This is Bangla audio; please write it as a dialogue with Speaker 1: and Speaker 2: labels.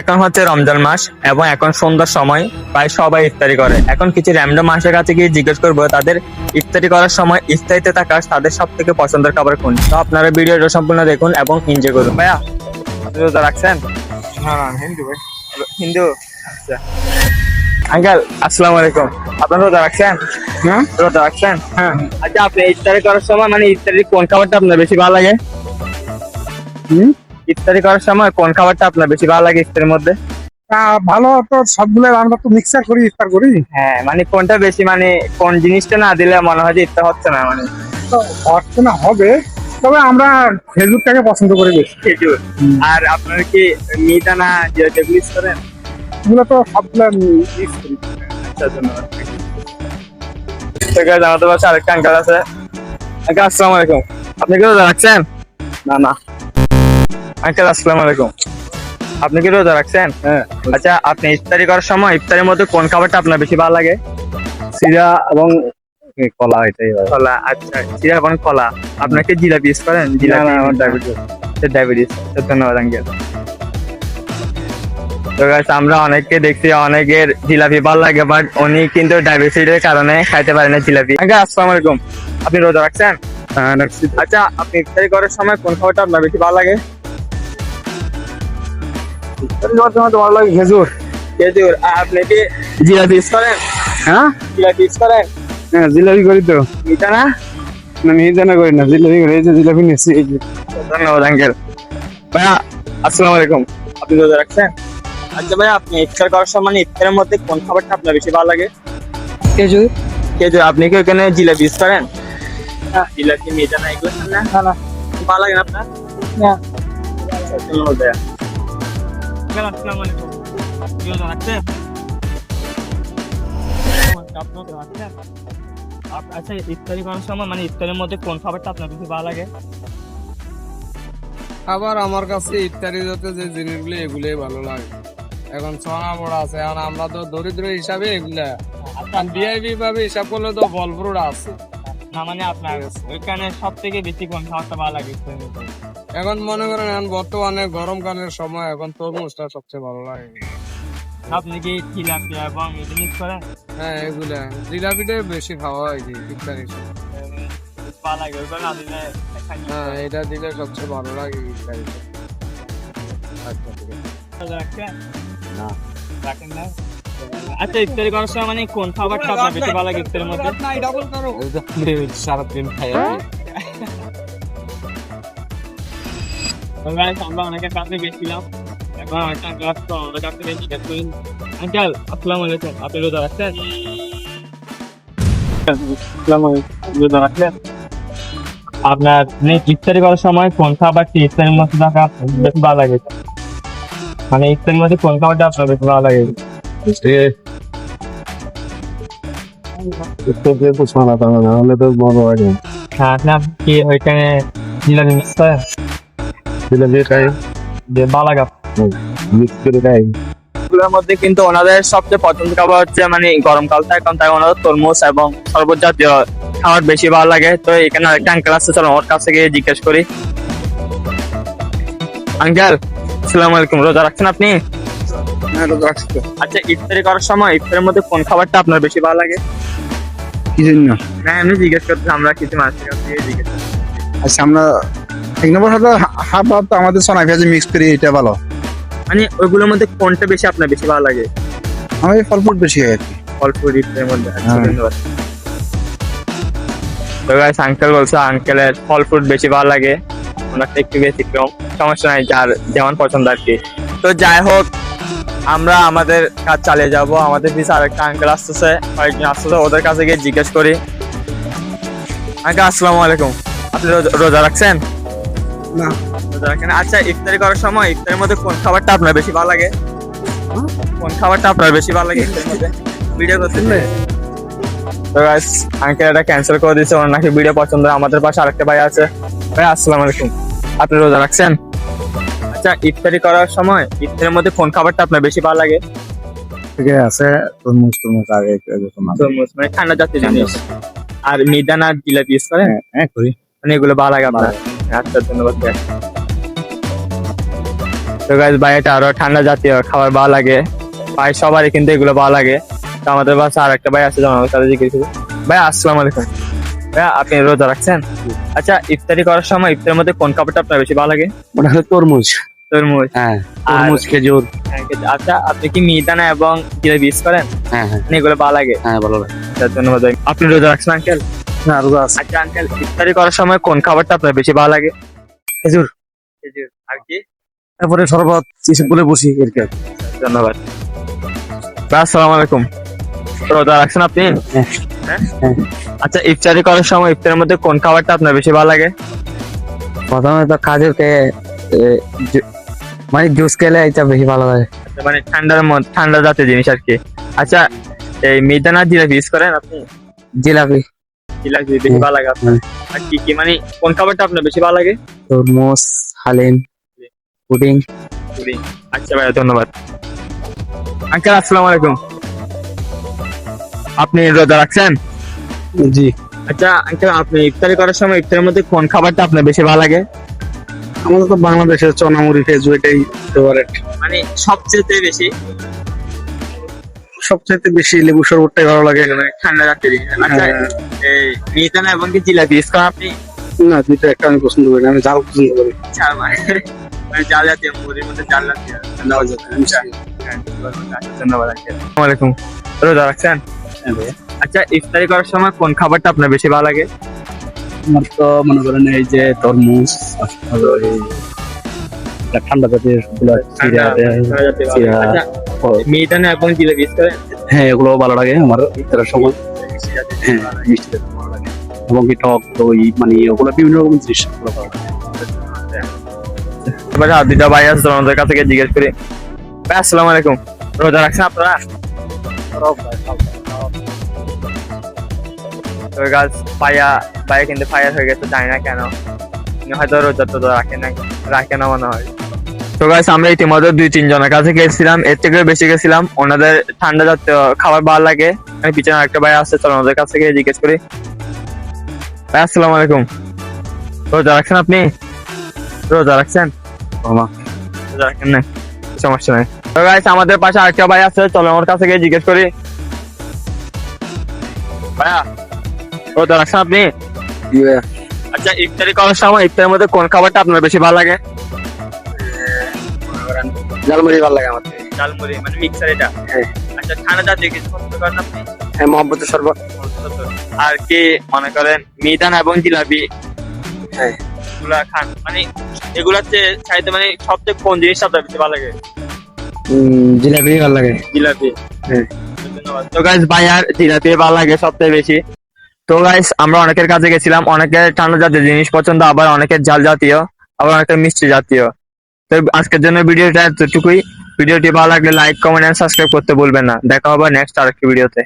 Speaker 1: এখন হচ্ছে রমজান মাস এবং এখন সন্ধ্যার সময় প্রায় সবাই ইফতারি করে। এখন কিছু র্যান্ডম মানুষের কাছে গিয়ে জিজ্ঞেস করবো তাদের ইফতারি করার সময় ইফতারিতে থাকা তাদের সব থেকে পছন্দের খাবার কোন। তো আপনারা ভিডিওটা সম্পূর্ণ দেখুন এবং এনজয় করুন। ভাইয়া আপনি রোজা রাখছেন?
Speaker 2: হ্যাঁ হিন্দু ভাই।
Speaker 1: হিন্দু? আচ্ছা আঙ্কেল আসসালামু আলাইকুম, আপনার রোজা রাখছেন?
Speaker 2: হ্যাঁ
Speaker 1: রোজা রাখছেন?
Speaker 2: হ্যাঁ
Speaker 1: আচ্ছা আপনি ইফতারি করার সময় ইফতারি কোন খাবারটা আপনার বেশি ভালো লাগে? ইফতারি করার সময় কোন খাবারটা আপনার বেশি ভালো লাগে ইফতারের মধ্যে?
Speaker 2: ভালো তো সবগুলো আমরা তো মিক্সার করি ইফতার করি
Speaker 1: হ্যাঁ কোনটা বেশি কোন জিনিসটা না দিলে মনে হয় যে ইফতার হচ্ছে না
Speaker 2: তো হচ্ছে না হবে, তবে আমরা খেজুরটাকে পছন্দ করি বেশি।
Speaker 1: খেজুর। আর আপনার কি মিহিদানা যেগুলো ইউজ করেন?
Speaker 2: এগুলো তো সবগুলো মিক্স করি।
Speaker 1: আচ্ছা ধন্যবাদ। ঠিক আছে, আমাদের পাশে আরেকটা আঙ্কেল আছে। আঙ্কেল আসসালামু আলাইকুম, আপনি কি রোজা রাখছেন?
Speaker 2: না না
Speaker 1: আঙ্কেল আসসালামু আলাইকুম, আপনি কি রোজা রাখছেন?
Speaker 2: হ্যাঁ
Speaker 1: আচ্ছা আপনি ইফতারি করার সময় ইফতারের মধ্যে কোন খাবারটা আপনার বেশি ভালো লাগে?
Speaker 2: সিরা এবং কলা, এটাই হয়।
Speaker 1: কলা। আচ্ছা চিরা এবং কলা। আপনার কি জিলাপি ইউজ করেন? জিলাপি?
Speaker 2: আমার ডায়াবেটিস।
Speaker 1: ডায়াবেটিস। ধন্যবাদ আঙ্কেল। তো guys, আমরা অনেককে দেখছি অনেকের জিলাপি ভালো লাগে, বাট উনি কিন্তু ডায়াবেটিসের কারণে খাইতে পারেন না জিলাপি। আঙ্কেল আসসালামু আলাইকুম, আপনি রোজা রাখছেন?
Speaker 2: হ্যাঁ রাখছি।
Speaker 1: আচ্ছা আপনি ইফতারি করার সময় কোন খাবারটা আপনার বেশি ভালো লাগে?
Speaker 2: তো ভালো লাগে খেজুর।
Speaker 1: খেজুর। আর আপনি কি জিলাপি ইউজ করেন?
Speaker 2: হ্যাঁ
Speaker 1: জিলাপি ইউজ করেন?
Speaker 2: হ্যাঁ জিলাপি করি তো।
Speaker 1: মিঠা না?
Speaker 2: না মিহিদানা করি না, জিলাপি করি। এই যে জিলাপি নিচ্ছি, এই যে।
Speaker 1: ধন্যবাদ আঙ্কেল। ভাইয়া আসসালামু আলাইকুম, আপনি রোজা রাখছেন? আচ্ছা ভাইয়া আপনি ইফতার করার সময় ইফতারের মধ্যে কোন খাবারটা আপনার বেশি ভালো লাগে?
Speaker 2: খেজুর।
Speaker 1: খেজুর। আপনি কি ওখানে জিলাপি ইউজ করেন? জিলাপি মিহিদানা এগুলো খান না?
Speaker 2: না না
Speaker 1: ভালো লাগে না আপনার?
Speaker 2: না।
Speaker 1: ধন্যবাদ ভাইয়া। আসসালামু আলাইকুম, আপনি রোজা রাখছেন? আচ্ছা ইফতারি করার সময় ইফতারের মধ্যে কোন খাবারটা আপনার বেশি ভালো লাগে?
Speaker 3: আবার আমার কাছে ইফতারি যাতে যে জিনিসগুলো এগুলোই ভালো লাগে। এখন সোনা বড়া আছে, এখন আমরা তো দরিদ্র হিসাবে এগুলা, ভিআইপি ভাবে হিসাব করলে তো ফলফ্রুট আছে
Speaker 1: না আপনার ওইখানে সব থেকে বেশি কোন খাবারটা ভালো লাগে ইফতারের মধ্যে?
Speaker 3: এখন মনে করেন এখন বর্তমানে গরমকালের সময় এখন তরমুজটা সবচেয়ে ভালো লাগে।
Speaker 1: আপনি কি জিলাপি এবং এই জিনিস করেন?
Speaker 3: হ্যাঁ এগুলা জিলাপিটাই বেশি খাওয়া হয় কি ইফতারির সময়।
Speaker 1: ভালো লাগে ওইগুলো না দিলে
Speaker 3: হ্যাঁ এটা দিলে সবচেয়ে ভালো লাগে ইফতারিতে। আচ্ছা ঠিক আছে।
Speaker 1: রাখছেন?
Speaker 3: না
Speaker 1: রাখেন না? আচ্ছা ইফতারি করার সময় কোন খাবারটা আপনার বেশি ভালো লাগে ইফতারের মধ্যে?
Speaker 3: সারাদিন খাই
Speaker 1: আমরা অনেকের কাছে গেছিলাম, এখন একটা গ্লাস তো আমাদের কাছে জিজ্ঞেস করি। আঙ্কেল আসসালামু আলাইকুম, আপনি রোজা রাখছেন? রোজা রাখলেন? আপনার ইফতারি করার সময় কোন খাবারটি ইফতারের মধ্যে থাকা বেশি ভালো লাগে? ইফতারের মধ্যে কোন খাবারটা আপনার বেশি ভালো লাগে?
Speaker 2: নাহলে তো মনে হয় না।
Speaker 1: হ্যাঁ আপনি কি ওইখানে জিলাপি মিক্স করেন?
Speaker 2: জিলাপি খাই,
Speaker 1: যে ভালো লাগে
Speaker 2: মিক্স করে খাই।
Speaker 1: এগুলোর মধ্যে কিন্তু ওনাদের সবচেয়ে পছন্দের খাবার হচ্ছে গরমকালটা, এখন তাই ওনাদের তরমুজ এবং শরবত জাতীয় খাবার বেশি ভালো লাগে। তো এখানে একটা আঙ্কেল আছে, চলো ওর কাছে গিয়ে জিজ্ঞেস করি। আঙ্কেল আসসালামু আলাইকুম, রোজা রাখছেন আপনি?
Speaker 2: হ্যাঁ রোজা রাখছি তো।
Speaker 1: আচ্ছা ইফতারি করার সময় ইফতারের মধ্যে কোন খাবারটা আপনার বেশি ভালো লাগে?
Speaker 2: কি জানি না।
Speaker 1: না এমনি জিজ্ঞেস করতে, আমরা কিছু মানুষের কাছে গিয়ে জিজ্ঞেস করছি।
Speaker 2: আচ্ছা আমরা এক নম্বর হাফ তো আমাদের সোনা পেঁয়াজি মিক্স করি, এটা ভালো।
Speaker 1: ওইগুলোর মধ্যে কোনটা বেশি আপনার বেশি ভালো লাগে?
Speaker 2: আমি ফল ফ্রুট বেশি খাই আর কি।
Speaker 1: অল্প ইফতারের মধ্যে। আচ্ছা
Speaker 2: হ্যাঁ।
Speaker 1: ধন্যবাদ। তো গাইস আঙ্কেল বলছে আঙ্কেলের ফল ফ্রুট বেশি ভালো লাগে, ওনারটা একটু ব্যতিক্রম, সমস্যা নাই, যার যেমন পছন্দ আর কি। তো যাই হোক আমরা আমাদের কাজ চালিয়ে যাব। আমাদের পিছনে আরেকটা আঙ্কেল আসতেছে, কয়েকজন আসতেছে, ওদের কাছে গিয়ে জিজ্ঞেস করি। আঙ্কেল আসসালামু আলাইকুম, আপনি রোজা রাখছেন?
Speaker 2: না
Speaker 1: রোজা রাখেন। আচ্ছা ইফতারি করার সময় ইফতারের মধ্যে কোন খাবারটা আপনার বেশি ভালো লাগে? কোন খাবারটা আপনার বেশি ভালো লাগে ইফতারের মধ্যে? ভিডিও করতে তো গাইস আঙ্কেল এটা ক্যান্সেল করে দিয়েছে, ওনার নাকি ভিডিও পছন্দ। আমাদের পাশে আরেকটা ভাই আছে। ভাই আসসালামু আলাইকুম, আপনি রোজা রাখছেন? আচ্ছা ইফতারি করার সময় ইফতারের মধ্যে কোন খাবারটা আপনার বেশি ভালো লাগে?
Speaker 2: ঠিক আছে, তরমুজ আগে
Speaker 1: তরমুজ ঠান্ডা জাতীয় জিনিস। আর মিহিদানা জিলাপি ইউজ করেন?
Speaker 2: হ্যাঁ করি।
Speaker 1: এগুলো ভালো লাগে আপনার? আচ্ছা ধন্যবাদ ভাই। তো গাইস বাইরে আরো ঠান্ডা জাতীয় খাবার ভালো লাগে, ভাই সবারই কিন্তু এগুলো ভালো লাগে। তো আমাদের বাসা আর একটা ভাই আছে, যেমন আমার সাথে জিজ্ঞেস করবো। ভাই আসসালামু আলাইকুম। ভাইয়া আপনি রোজা রাখছেন? আচ্ছা, ইফতারি করার সময় ইফতারের মধ্যে কোন খাবারটা আপনার বেশি ভালো লাগে?
Speaker 4: ওটা হলো তরমুজ।
Speaker 1: তরমুজ।
Speaker 4: হ্যাঁ,
Speaker 1: আর-
Speaker 4: তরমুজ, খেজুর।
Speaker 1: আচ্ছা, আপনি কি মিহিদানা এবং জিলাপি ইউজ করেন?
Speaker 4: হ্যাঁ হ্যাঁ
Speaker 1: মানে এগুলো ভালো লাগে?
Speaker 4: হ্যাঁ, ভালো লাগে।
Speaker 1: আচ্ছা, ধন্যবাদ ভাই। আপনি রোজা রাখছেন আঙ্কেল?
Speaker 2: না রোজা আছে।
Speaker 1: আচ্ছা আঙ্কেল, ইফতারি করার সময় কোন খাবারটা আপনার বেশি ভালো লাগে?
Speaker 4: খেজুর,
Speaker 1: খেজুর। আর কি?
Speaker 4: তারপরে শরবত, এসব বলে বসি আর কি।
Speaker 1: ধন্যবাদ ভাই। আসসালামু আলাইকুম। রোজা রাখছেন আপনি?
Speaker 4: হ্যাঁ।
Speaker 1: হ্যাঁ?
Speaker 4: হ্যাঁ।
Speaker 1: আচ্ছা, ইফতারি করার সময় ইফতারের মধ্যে কোন খাবারটা আপনার বেশি ভালো লাগে?
Speaker 4: প্রথমে তো খাজুর খেয়ে মানে জুস খেলে এটা বেশি ভালো লাগে।
Speaker 1: আচ্ছা, মানে ঠান্ডা জাতীয় জিনিস আর কি। আচ্ছা, এই মিহিদানা জিলাপি ইউজ করেন আপনি?
Speaker 4: জিলাপি,
Speaker 1: জিলাপি বেশি ভালো লাগে আপনার? আর কি কি মানে কোন খাবারটা আপনার বেশি ভালো লাগে?
Speaker 4: তরমুজ, হালিম, পুডিং।
Speaker 1: পুডিং। আচ্ছা ভাইয়া, ধন্যবাদ। আঙ্কেল আসসালামু আলাইকুম। আপনি রোজা রাখছেন?
Speaker 2: জি,
Speaker 1: আচ্ছা আঙ্কেল, আপনি ইফতারি করার সময় ইফতারের মধ্যে কোন খাবারটা আপনার বেশি ভালো লাগে?
Speaker 2: আমাদের তো বাংলাদেশের চনামুড়ি খেজুর এটাই ফেভারিট।
Speaker 1: মানে সবচেয়ে বেশি
Speaker 2: সবচাইতে বেশি লেবু শরবতটাই ভালো লাগে।
Speaker 1: মানে ঠান্ডা জাতীয় জিনিস। আচ্ছা,
Speaker 2: হ্যাঁ।
Speaker 1: এই মিহিদানা এবং কি জিলাপি ইউজ করেন আপনি?
Speaker 2: না, দুইটা একটা আমি পছন্দ করি না, আমি ঝাল পছন্দ করি।
Speaker 1: আচ্ছা, মানে জাল জাতীয়, মুড়ির মধ্যে জাল জাতীয়। আচ্ছা, হ্যাঁ, ধন্যবাদ আঙ্কেল। আসসালামু আলাইকুম। রোজা রাখছেন? আচ্ছা, ইফতারি করার সময় কোন খাবারটা আপনার বেশি ভালো লাগে?
Speaker 4: আমার তো মনে করেন এই যে তরমুজ, ঠান্ডা জাতীয়
Speaker 1: ঠান্ডা জাতীয় ভালো লাগে। আচ্ছা, মিহিদানা এবং জিলাপি ইউজ করেন?
Speaker 4: হ্যাঁ, এগুলো ভালো লাগে আমার ইফতারের সময়।
Speaker 1: মিষ্টি জাতীয়
Speaker 4: হ্যাঁ,
Speaker 1: ভালো লাগে।
Speaker 4: মিষ্টি জাতীয় ভালো লাগে এবং কি টক দই, মানে ওগুলো বিভিন্ন রকম জিনিস ওগুলো ভালো লাগে।
Speaker 1: এবার আর দুইটা ভাই আছে, ওনাদের কাছে গিয়ে জিজ্ঞেস করি। ভাই আসসালামু আলাইকুম। রোজা রাখছেন আপনারা? তো গাছ পায়া কিন্তু ফায়ার হয়ে গেছে, জানি না কেন। উনি হয়তো রোজা টোজা রাখে না মনে হয়। তো গাছ আমরা ইতিমধ্যে 2-3 জনের কাছে গেছিলাম, এর থেকে বেশি গেছিলাম। ওনাদের ঠান্ডা জাতীয় খাবার ভালো লাগে। আমি পিছনে আরেকটা ভাই আসছে, চলো ওনাদের কাছে গিয়ে জিজ্ঞেস করি। ভাই আসসালামু আলাইকুম। রোজা রাখছেন আপনি? রোজা রাখছেন? রোজা রাখেন না, সমস্যা নাই। তো গাইস আমাদের পাশে আরেকটা ভাই আছে, চলো ওর কাছে গিয়ে জিজ্ঞেস করি। ভাইয়া, রোজা রাখছেন আপনি? আচ্ছা, ইফতারি করার সময় ইফতারের মধ্যে কোন খাবারটা আপনার বেশি ভালো লাগে?
Speaker 4: ঝালমুড়ি ভালো লাগে আমার।
Speaker 1: ঝালমুড়ি মানে মিক্সার এটা?
Speaker 4: হ্যাঁ।
Speaker 1: আচ্ছা, ঠান্ডা জাতীয় কিছু পছন্দ করেন আপনি?
Speaker 4: হ্যাঁ, মহব্বতের শরবত।
Speaker 1: আর কি মনে করেন মিহিদানা এবং জিলাপি
Speaker 4: হ্যাঁ।
Speaker 1: এগুলা খান, মানে এগুলার চেয়ে চাইতে মানে সবচেয়ে কোন জিনিসটা আপনার বেশি ভালো লাগে?
Speaker 4: জিলাপি ভালো লাগে।
Speaker 1: জিলাপি।
Speaker 4: হ্যাঁ।
Speaker 1: ধন্যবাদ। তো গাইস ভাইয়ার জিলাপি ভালো লাগে সবচেয়ে বেশি। তো গাইস আমরা অনেকের কাছে গেছিলাম, অনেকের ঠান্ডা জাতীয় জিনিস পছন্দ, আবার অনেকের ঝাল জাতীয়, আবার অনেকের মিষ্টি জাতীয়। তো আজকের জন্য ভিডিওটা এতটুকুই। ভিডিওটি ভালো লাগলে লাইক, কমেন্ট এন্ড সাবস্ক্রাইব করতে ভুলবেন না। দেখা হবে নেক্সট আরেকটি ভিডিওতে।